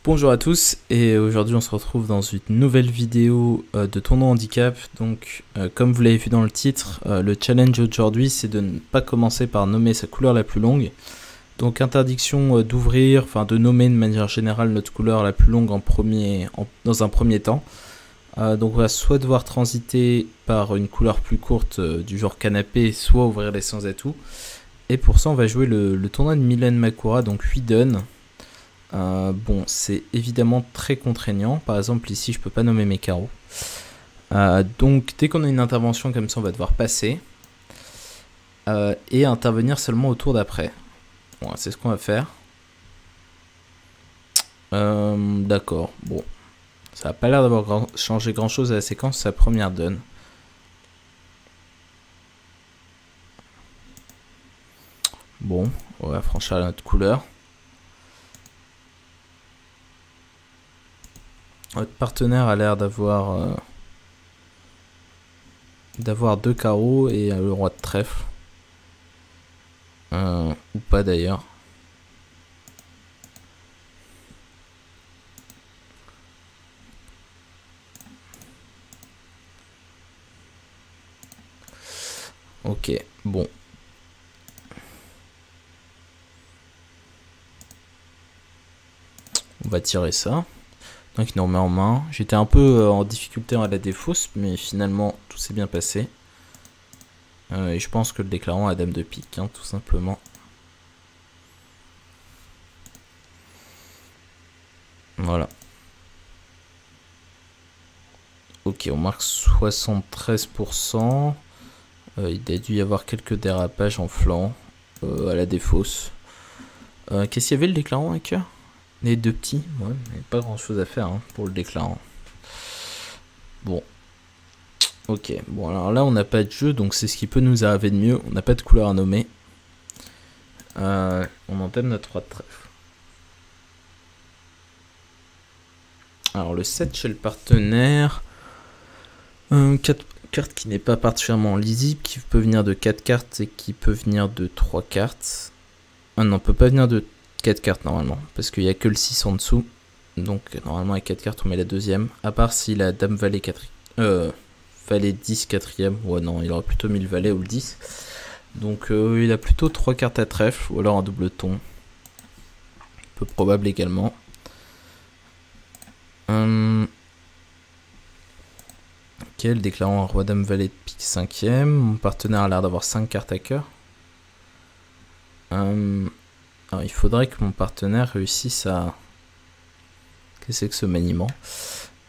Bonjour à tous et aujourd'hui on se retrouve dans une nouvelle vidéo de tournoi handicap. Donc comme vous l'avez vu dans le titre, le challenge aujourd'hui c'est de ne pas commencer par nommer sa couleur la plus longue. Donc interdiction d'ouvrir, enfin de nommer de manière générale notre couleur la plus longue dans un premier temps. Donc on va soit devoir transiter par une couleur plus courte du genre canapé, soit ouvrir les sans atouts. Et pour ça on va jouer le tournoi de Mylène Makura, donc 8 dons. Bon, c'est évidemment très contraignant. Par exemple, ici, je peux pas nommer mes carreaux. Donc, dès qu'on a une intervention comme ça, on va devoir passer et intervenir seulement au tour d'après. Bon, c'est ce qu'on va faire. D'accord. Bon, ça n'a pas l'air d'avoir changé grand-chose à la séquence. Sa première donne. Bon, on va franchir notre couleur. Votre partenaire a l'air d'avoir deux carreaux et le roi de trèfle. Ou pas d'ailleurs. Ok, bon. On va tirer ça. Donc il nous remet en main. J'étais un peu en difficulté à la défausse, mais finalement tout s'est bien passé. Et je pense que le déclarant a dame de pique, hein, tout simplement. Voilà. Ok, on marque 73%. Il a dû y avoir quelques dérapages en flanc à la défausse. Qu'est-ce qu'il y avait le déclarant à cœur? Les deux petits, ouais, mais pas grand chose à faire hein, pour le déclarant. Bon. Ok, bon alors là on n'a pas de jeu, donc c'est ce qui peut nous arriver de mieux. On n'a pas de couleur à nommer. On entame notre roi de trèfle. Alors le 7 chez le partenaire. 4 cartes qui n'est pas particulièrement lisible, qui peut venir de 4 cartes et qui peut venir de 3 cartes. Ah non, peut pas venir de 4 cartes normalement, parce qu'il n'y a que le 6 en dessous. Donc normalement avec 4 cartes on met la deuxième, à part si la dame valet 4, valet 10 quatrième, ouais non il aurait plutôt mis le valet ou le 10. Donc il a plutôt 3 cartes à trèfle, ou alors un double ton. Peu probable également. Ok, le déclarant un roi dame valet de pique 5ème. Mon partenaire a l'air d'avoir 5 cartes à cœur. Alors, il faudrait que mon partenaire réussisse à... Qu'est-ce que c'est que ce maniement?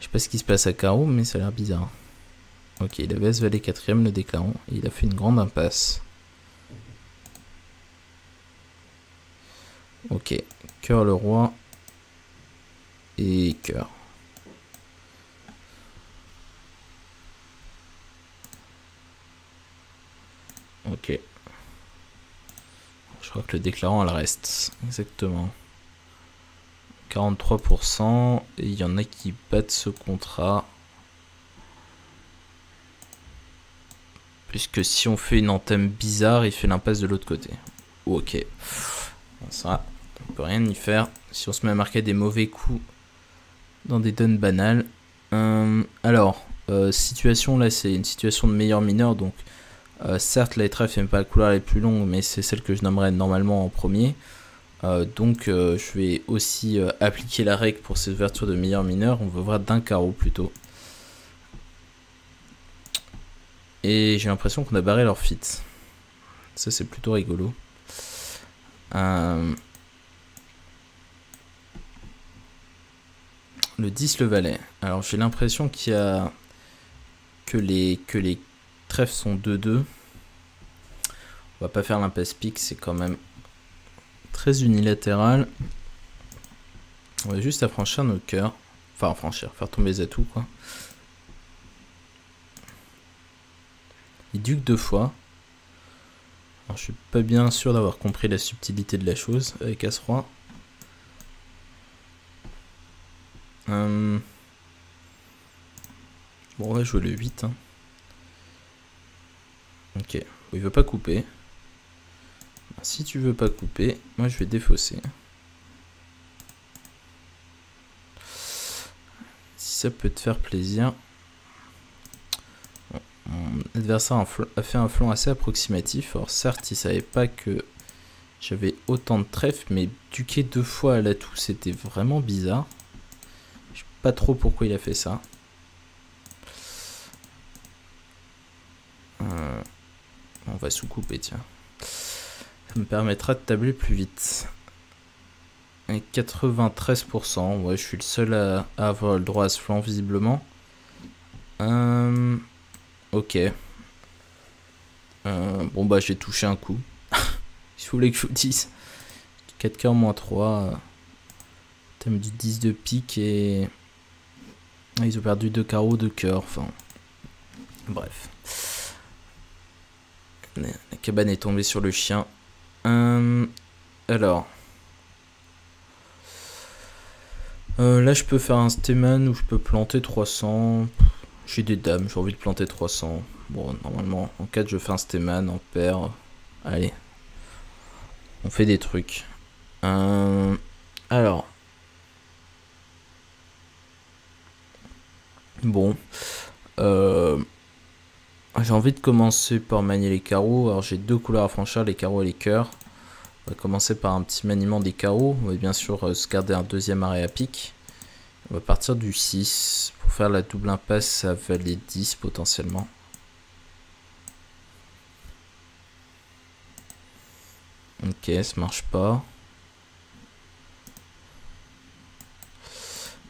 Je sais pas ce qui se passe à carreau, mais ça a l'air bizarre. Ok, il avait valet 4ème, le déclarant, et il a fait une grande impasse. Ok, cœur le roi, et cœur. Ok. Je crois que le déclarant, elle reste. Exactement. 43%. Et il y en a qui battent ce contrat. Puisque si on fait une entame bizarre, il fait l'impasse de l'autre côté. Ok. Bon, ça, on peut rien y faire. Si on se met à marquer des mauvais coups dans des dons banales. Alors, situation là, c'est une situation de meilleur mineur. Donc, certes, la trèfle n'est pas la couleur la plus longue, mais c'est celle que je nommerais normalement en premier. Donc, je vais aussi appliquer la règle pour ces ouvertures de meilleur mineur. On va voir d'un carreau plutôt. Et j'ai l'impression qu'on a barré leur fit. Ça, c'est plutôt rigolo. Le 10, le valet. Alors, j'ai l'impression qu'il y a... que les trèfles sont 2-2. On va pas faire l'impasse pique, c'est quand même très unilatéral. On va juste affranchir nos cœurs. Enfin, affranchir, faire tomber les atouts, quoi. Il duque 2 fois. Alors, je suis pas bien sûr d'avoir compris la subtilité de la chose avec As-Roi. Bon, on va jouer le 8. Hein. Ok, il veut pas couper. Si tu veux pas couper, moi je vais défausser. ça peut te faire plaisir. Mon adversaire a fait un flanc assez approximatif. Alors certes, il savait pas que j'avais autant de trèfles, mais duquer 2 fois à l'atout, c'était vraiment bizarre. Je sais pas trop pourquoi il a fait ça. On va sous-couper, tiens. Ça me permettra de tabler plus vite. Et 93%, ouais, je suis le seul à avoir le droit à ce flanc, visiblement. Ok. Bon, bah, j'ai touché un coup. Si vous voulez que je vous dise. 4 cœurs moins 3. Thème du 10 de pique et... Ils ont perdu 2 carreaux, 2 cœurs, enfin... Bref. La cabane est tombée sur le chien. Alors... là, je peux faire un stéman où je peux planter 300. J'ai des dames, j'ai envie de planter 300. Bon, normalement, en 4, je fais un stéman, en paire. Allez. On fait des trucs. Alors. Bon. J'ai envie de commencer par manier les carreaux. Alors, j'ai 2 couleurs à franchir, les carreaux et les cœurs. On va commencer par un petit maniement des carreaux. On va bien sûr se garder un deuxième arrêt à pique. On va partir du 6. Pour faire la double impasse, ça valait 10 potentiellement. Ok, ça marche pas.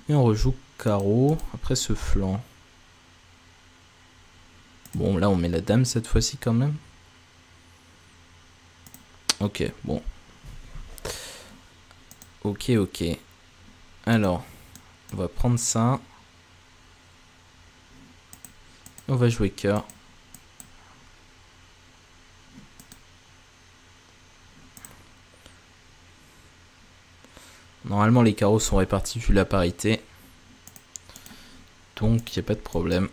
Et on rejoue carreau. Après ce flanc. Bon, là on met la dame cette fois-ci quand même. Ok, bon. Ok. Alors, on va prendre ça. On va jouer cœur. Normalement, les carreaux sont répartis vu la parité. Donc, il n'y a pas de problème.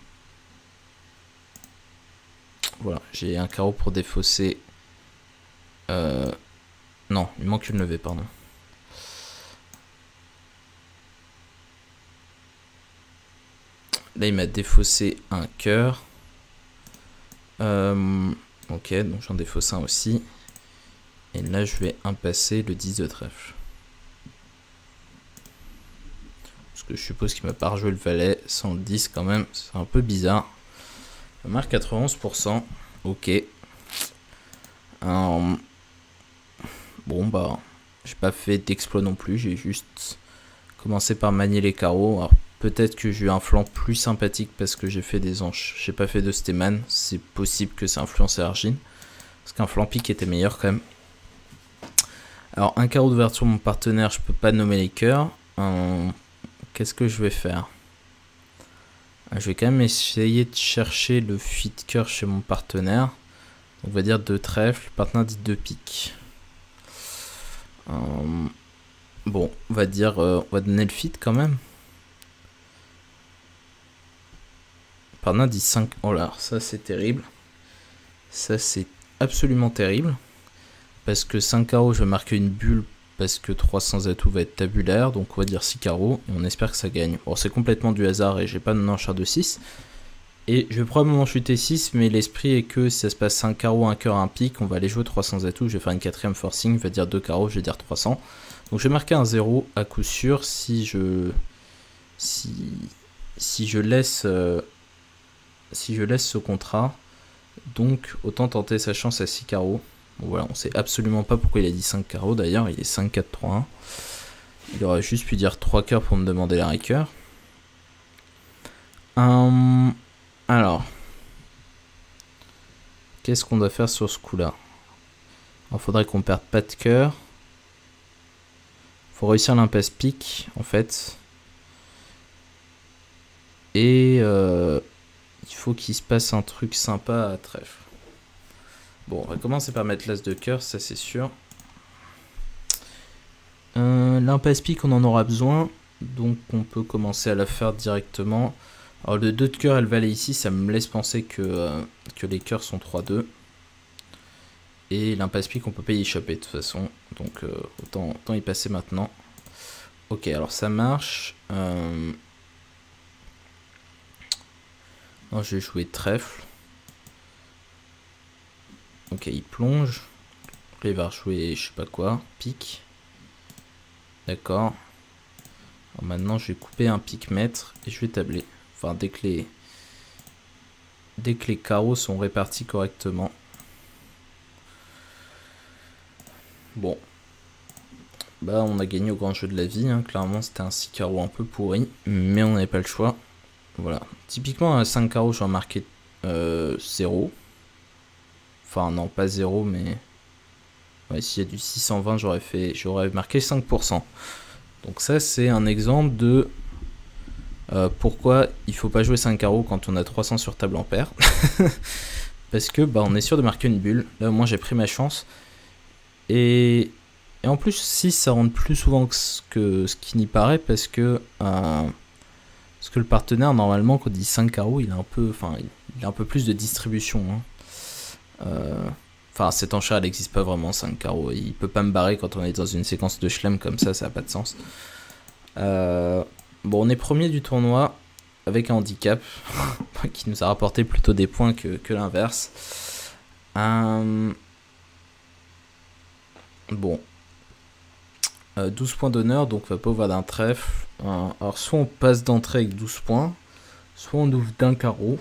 Voilà, j'ai un carreau pour défausser. Non, il manque une levée, pardon. Là, il m'a défaussé un cœur. Ok, donc j'en défausse un aussi. Et là, je vais impasser le 10 de trèfle. Parce que je suppose qu'il m'a pas rejoué le valet sans le 10 quand même. C'est un peu bizarre. On marque 91%. Ok. Bon, bah, j'ai pas fait d'exploit non plus. J'ai juste commencé par manier les carreaux. Alors, peut-être que j'ai eu un flanc plus sympathique parce que j'ai fait des anches. J'ai pas fait de stéman. C'est possible que ça influence Argine. Parce qu'un flanc pique était meilleur quand même. Alors, un carreau d'ouverture, mon partenaire, je peux pas nommer les cœurs. Qu'est-ce que je vais faire? Je vais quand même essayer de chercher le fit cœur chez mon partenaire. On va dire 2 trèfles. Le partenaire dit 2 piques. Bon, on va dire, on va donner le fit quand même. Partenaire dit 5. Oh là, ça c'est terrible. Ça c'est absolument terrible. Parce que 5 carreaux, je vais marquer une bulle. Parce que 300 atouts va être tabulaire. Donc on va dire 6 carreaux. Et on espère que ça gagne. Bon, c'est complètement du hasard et j'ai pas de enchère de 6. Et je vais probablement chuter 6. Mais l'esprit est que si ça se passe 5 carreaux, 1 cœur, 1 pique, on va aller jouer 300 atouts. Je vais faire une 4ème forcing. Je vais dire 2 carreaux, je vais dire 300. Donc je vais marquer un 0 à coup sûr si je laisse ce contrat. Donc autant tenter sa chance à 6 carreaux. Bon, voilà, on sait absolument pas pourquoi il a dit 5 carreaux d'ailleurs, il est 5, 4, 3, 1. Il aurait juste pu dire 3 cœurs pour me demander la récœur. Alors, qu'est-ce qu'on doit faire sur ce coup-là? Il faudrait qu'on perde pas de cœur. Faut réussir l'impasse pique en fait. Et il faut qu'il se passe un truc sympa à trèfle. Bon, on va commencer par mettre l'as de cœur, ça c'est sûr. L'impasse pique, on en aura besoin. Donc on peut commencer à la faire directement. Alors le 2 de cœur et le valet ici, ça me laisse penser que les cœurs sont 3-2. Et l'impasse pique, on peut pas y échapper de toute façon. Donc autant y passer maintenant. Ok, alors ça marche. Non, je vais jouer trèfle. Ok, il plonge. Après, il va rejouer je sais pas quoi. Pique. D'accord. Maintenant, je vais couper un pique maître et je vais tabler. Enfin, dès que les carreaux sont répartis correctement. Bon. Bah, on a gagné au grand jeu de la vie. Hein. Clairement, c'était un 6 carreaux un peu pourri. Mais on n'avait pas le choix. Voilà. Typiquement, à 5 carreaux, j'aurais marqué 0. Enfin, non, pas 0, mais... Ouais, s'il y a du 620, j'aurais marqué 5%. Donc ça, c'est un exemple de pourquoi il faut pas jouer 5 carreaux quand on a 300 sur table en paire. Parce que bah, on est sûr de marquer une bulle. Là, moi, j'ai pris ma chance. Et en plus, 6, ça rentre plus souvent que ce qui n'y paraît, parce que le partenaire, normalement, quand il dit 5 carreaux, il a un peu plus de distribution. Hein. Enfin, cette enchère, elle n'existe pas vraiment, 5 carreaux. Il peut pas me barrer quand on est dans une séquence de chelem comme ça n'a pas de sens. Bon, on est premier du tournoi avec un handicap qui nous a rapporté plutôt des points que l'inverse. Bon. 12 points d'honneur, donc on va pas ouvrir d'un trèfle. Alors, soit on passe d'entrée avec 12 points, soit on ouvre d'un carreau.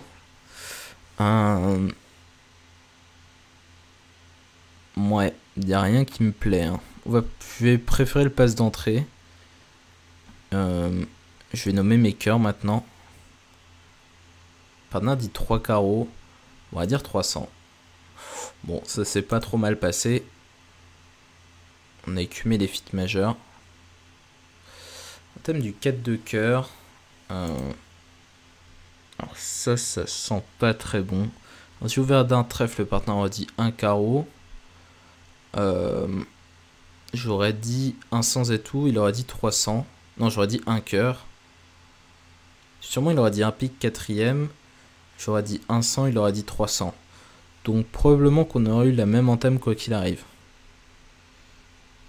Ouais, il n'y a rien qui me plaît. Hein. Je vais préférer le passe d'entrée. Je vais nommer mes cœurs maintenant. Partenaire dit 3 carreaux. On va dire 300. Bon, ça s'est pas trop mal passé. On a écumé les feats majeurs. Au thème du 4 de cœur. Alors ça sent pas très bon. Alors, si ouvert d'un trèfle, le partenaire aura dit un carreau. J'aurais dit un sans et tout, il aurait dit 300. Non, j'aurais dit un cœur. Sûrement, il aurait dit un pique quatrième. J'aurais dit un 100, il aurait dit 300. Donc, probablement qu'on aurait eu la même entame quoi qu'il arrive.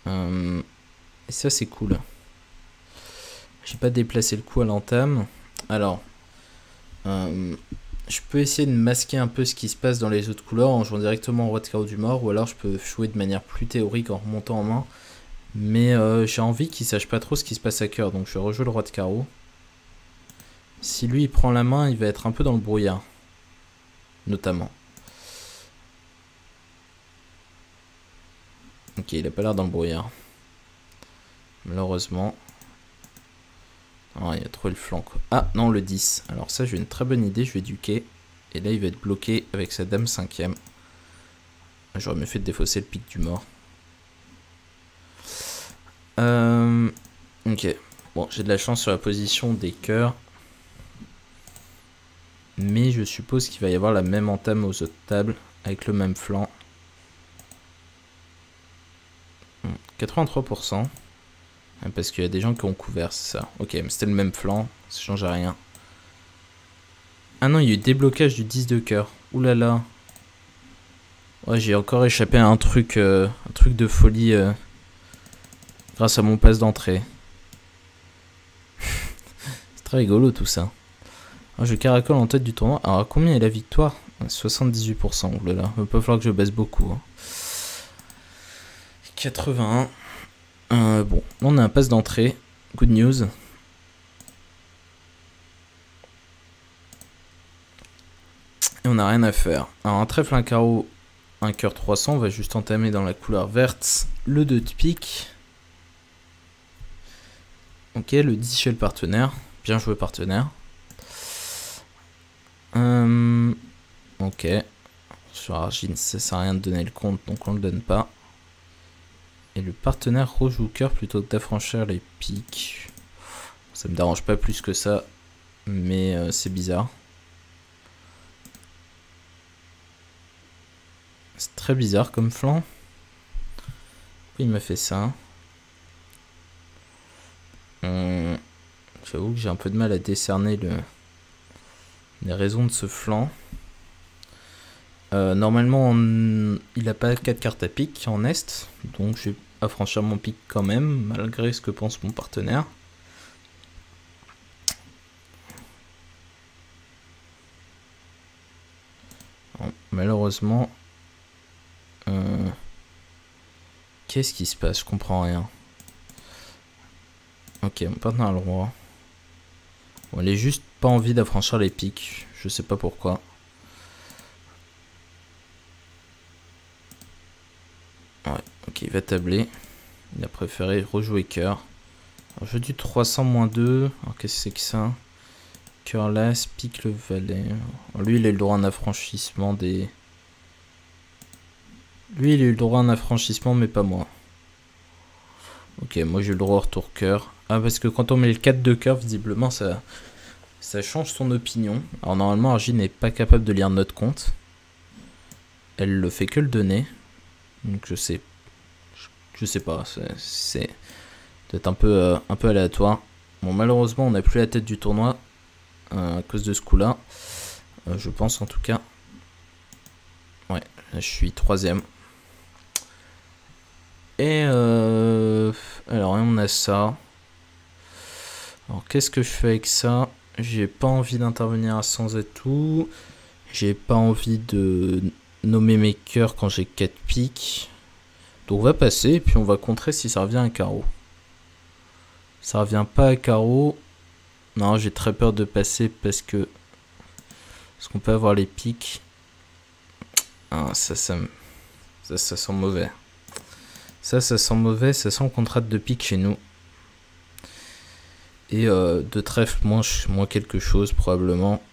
Et ça, c'est cool. J'ai pas déplacé le coup à l'entame. Alors, je peux essayer de masquer un peu ce qui se passe dans les autres couleurs en jouant directement au roi de carreau du mort, ou alors je peux jouer de manière plus théorique en remontant en main. Mais j'ai envie qu'il sache pas trop ce qui se passe à cœur, donc je vais rejouer le roi de carreau. Si lui il prend la main, il va être un peu dans le brouillard. Notamment. Ok, il a pas l'air dans le brouillard. Malheureusement. Oh, il a trouvé le flanc quoi. Ah non, le 10. Alors ça, j'ai une très bonne idée, je vais duquer. Et là, il va être bloqué avec sa dame 5ème. J'aurais mieux fait de défausser le pic du mort. Ok. Bon, j'ai de la chance sur la position des cœurs. Mais je suppose qu'il va y avoir la même entame aux autres tables, avec le même flanc. 83%. Parce qu'il y a des gens qui ont couvert, c'est ça. Ok, mais c'était le même flanc, ça change à rien. Ah non, il y a eu déblocage du 10 de cœur. Ouh là là. Ouais, j'ai encore échappé à un truc de folie grâce à mon passe d'entrée. C'est très rigolo tout ça. Alors, je caracole en tête du tournoi. Alors, combien est la victoire? 78%. Ouh là là, il va pas falloir que je baisse beaucoup. Hein. 81. Bon, on a un passe d'entrée. Good news. Et on n'a rien à faire. Alors, un trèfle, un carreau, un cœur 300. On va juste entamer dans la couleur verte le 2 de pique. Ok, le 10 chez le partenaire. Bien joué, partenaire. Ok. Sur Argine, ça sert à rien de donner le compte, donc on le donne pas. Et le partenaire rejoue cœur plutôt que d'affranchir les piques. Ça me dérange pas plus que ça, mais c'est bizarre. C'est très bizarre comme flanc. Pourquoi il m'a fait ça? J'avoue que j'ai un peu de mal à décerner les raisons de ce flanc. Normalement, il n'a pas 4 cartes à pique en est, donc je vais affranchir mon pique quand même, malgré ce que pense mon partenaire. Malheureusement... Qu'est-ce qui se passe? Je comprends rien. Ok, mon partenaire a le roi. Bon, il est juste pas envie d'affranchir les piques. Je sais pas pourquoi. Ouais, ok, il va tabler. Il a préféré rejouer cœur. Alors, je du 300 moins 2. Alors, qu'est-ce que c'est que ça? Cœur l'as, pique le valet. Alors, lui, il a eu le droit à un affranchissement des... Lui, il a eu le droit à un affranchissement, mais pas moi. Ok, moi j'ai eu le droit au retour cœur. Ah, parce que quand on met le 4 de cœur, visiblement, ça change son opinion. Alors, normalement, Argy n'est pas capable de lire notre compte. Elle le fait que le donner. Donc, je sais pas. C'est peut-être un peu aléatoire. Bon, malheureusement, on n'a plus la tête du tournoi à cause de ce coup-là. Je pense en tout cas. Ouais, là, je suis 3ème. Et alors on a ça. Alors qu'est-ce que je fais avec ça? J'ai pas envie d'intervenir à sans et tout. J'ai pas envie de nommer mes cœurs quand j'ai 4 piques. Donc on va passer et puis on va contrer si ça revient à carreau. Ça revient pas à carreau. Non, j'ai très peur de passer parce qu'on peut avoir les piques. Ah, ça sent mauvais. Ça sent mauvais, ça sent le contrat de pique chez nous. Et de trèfle, moins quelque chose probablement.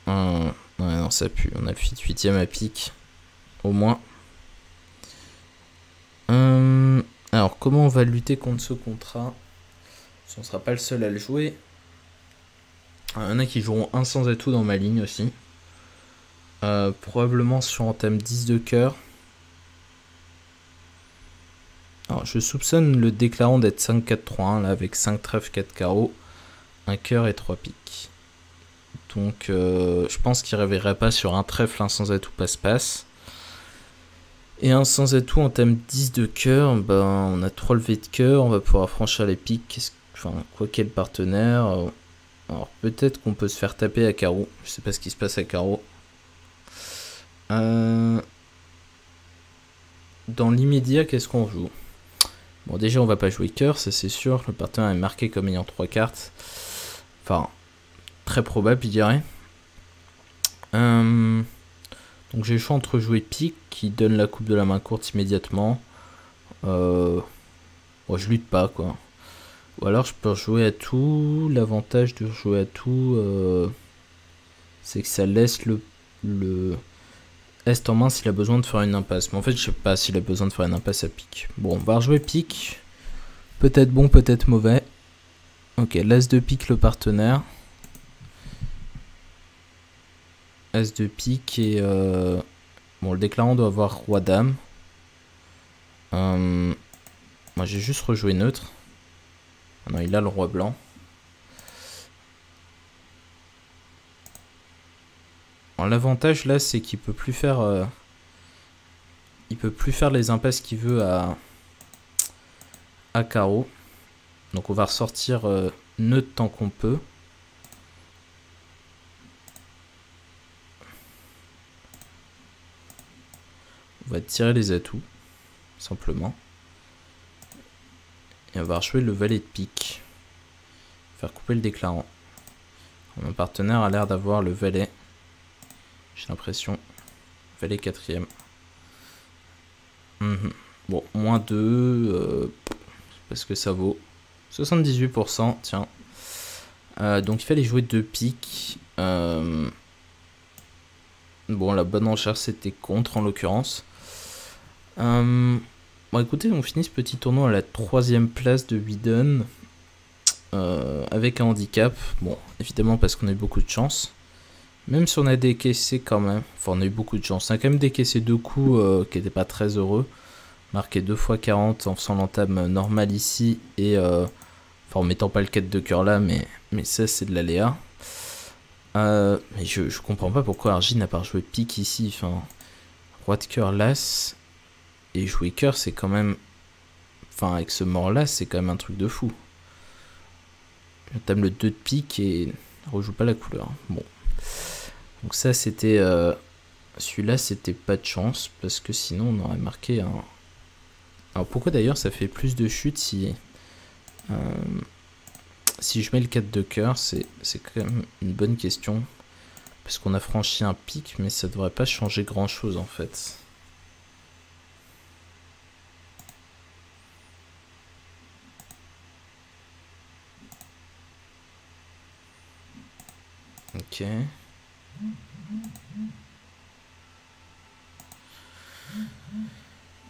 Ouais, non, ça pue. On a le 8ème à pique. Au moins. Alors, comment on va lutter contre ce contrat? On ne sera pas le seul à le jouer. Il y en a qui joueront un sans atout dans ma ligne aussi. Probablement sur un thème 10 de cœur. Alors, je soupçonne le déclarant d'être 5-4-3-1 là avec 5 trèfles, 4 carreaux, 1 cœur et 3 piques. Donc je pense qu'il ne réveillerait pas sur un trèfle, un sans atout passe-passe. Et un sans atout en thème 10 de cœur, ben, on a 3 levées de cœur, on va pouvoir franchir les piques, quoi qu'est le partenaire. Alors peut-être qu'on peut se faire taper à carreau, je sais pas ce qui se passe à carreau. Dans l'immédiat, qu'est-ce qu'on joue? Bon, déjà, on va pas jouer cœur, ça c'est sûr. Le partenaire est marqué comme ayant 3 cartes. Enfin, très probable, je dirais. Donc j'ai le choix entre jouer pique, qui donne la coupe de la main courte immédiatement. Bon, je lutte pas, quoi. Ou alors je peux jouer à tout. L'avantage de jouer à tout, c'est que ça laisse le Est en main s'il a besoin de faire une impasse. Mais en fait, je sais pas s'il a besoin de faire une impasse à pique. Bon, on va rejouer pique. Peut-être bon, peut-être mauvais. Ok, l'as de pique le partenaire. As de pique et... Bon, le déclarant doit avoir roi-dame. Moi, j'ai juste rejoué neutre. Ah non, il a le roi blanc. L'avantage là, c'est qu'il peut plus faire les impasses qu'il veut à carreau. Donc on va ressortir neutre tant qu'on peut. On va tirer les atouts simplement. Et on va rejouer le valet de pique. Faire couper le déclarant. Mon partenaire a l'air d'avoir le valet. J'ai l'impression. Valet 4ème. Bon, moins 2. Parce que ça vaut 78%. Tiens. Donc il fallait jouer 2 piques. Bon, la bonne enchère c'était contre en l'occurrence. Bon, écoutez, on finit ce petit tournoi à la 3ème place de Widen. Avec un handicap. Bon, évidemment parce qu'on a eu beaucoup de chance. Même si on a décaissé quand même, enfin on a eu beaucoup de chance, on a quand même décaissé 2 coups qui n'étaient pas très heureux. Marqué 2 fois 40 en faisant l'entame normale ici et enfin en mettant pas le 4 de cœur là, mais ça c'est de l'aléa. Mais je comprends pas pourquoi Argy n'a pas joué pique ici, enfin roi de cœur l'as et jouer cœur c'est quand même, enfin avec ce mort là c'est quand même un truc de fou. J'entame le 2 de pique et rejoue pas la couleur. Bon. Donc ça c'était Celui-là, c'était pas de chance, parce que sinon on aurait marqué un... Alors pourquoi d'ailleurs ça fait plus de chutes si... si je mets le 4 de cœur, c'est quand même une bonne question. Parce qu'on a franchi un pic, mais ça devrait pas changer grand chose en fait. Ok.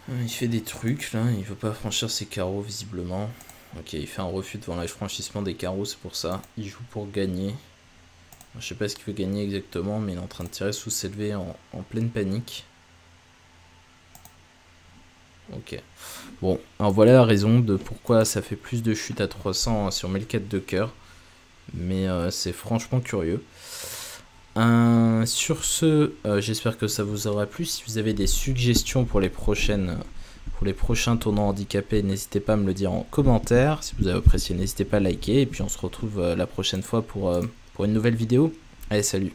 Il fait des trucs là, il veut pas franchir ses carreaux visiblement. Ok, il fait un refus devant le franchissement des carreaux, c'est pour ça. Il joue pour gagner. Je sais pas ce qu'il veut gagner exactement, mais il est en train de tirer sous s'élever en pleine panique. Ok. Bon, alors voilà la raison de pourquoi ça fait plus de chutes à 300 si on met le 4 de cœur. Mais c'est franchement curieux. Sur ce, j'espère que ça vous aura plu. Si vous avez des suggestions pour les prochains tournois handicapés, n'hésitez pas à me le dire en commentaire. Si vous avez apprécié, n'hésitez pas à liker. Et puis on se retrouve la prochaine fois pour une nouvelle vidéo. Allez, salut!